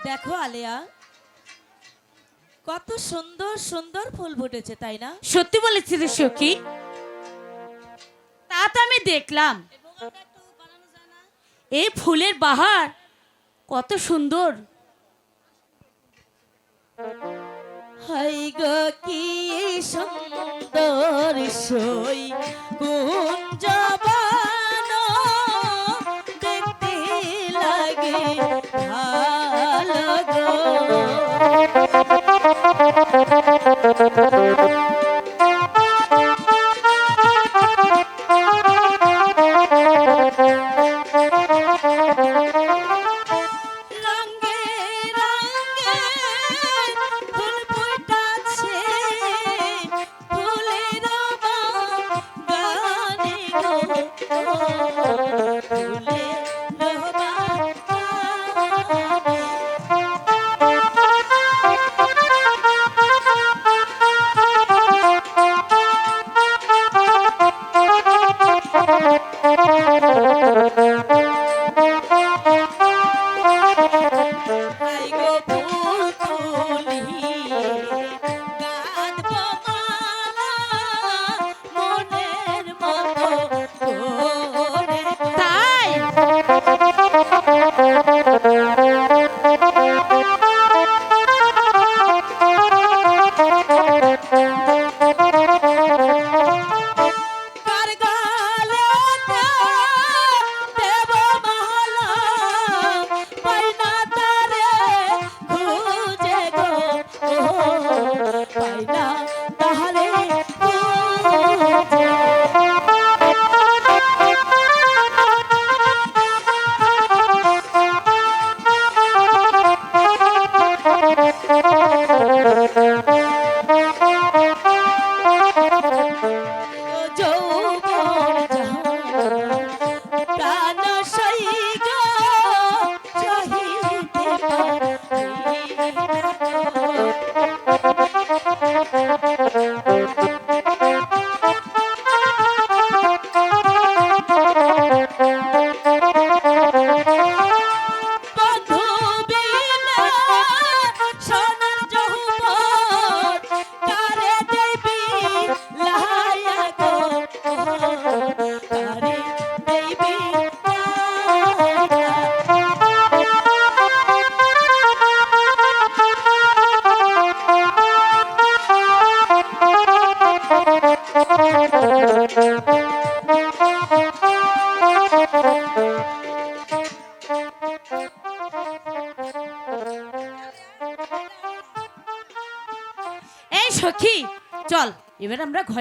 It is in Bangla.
দেখো আলেয়া, কত সুন্দর সুন্দর ফুল ফুটেছে, তাই না? সত্যি বলেছিস সখী, তা তো আমি দেখলাম। এই ফুলের বাহার কত সুন্দর। হাই গো কি সুন্দর সই কুঞ্জবন, দেখতে লাগে ভালো গো। রঙে রঙে ফুল ফুটাছে, ফুলের বাগানে গো, ফুলের বাগানে। হাই গো ফুল তুলিয়ে গাঁথবো মালা, মনের মতো করে। তাই কার গালেতে দেব মালা, পাই না তারে খুঁজে গো, পাই না তারে খুঁজে। যৌবন জাহান প্রাণ সইগ সহিতে পারি বন্ধু বিনা সোনার যৌবন কারে দেবী লায়া গো, কারে দেবী লায়া। এই সখী, চল এবার আমরা ঘরে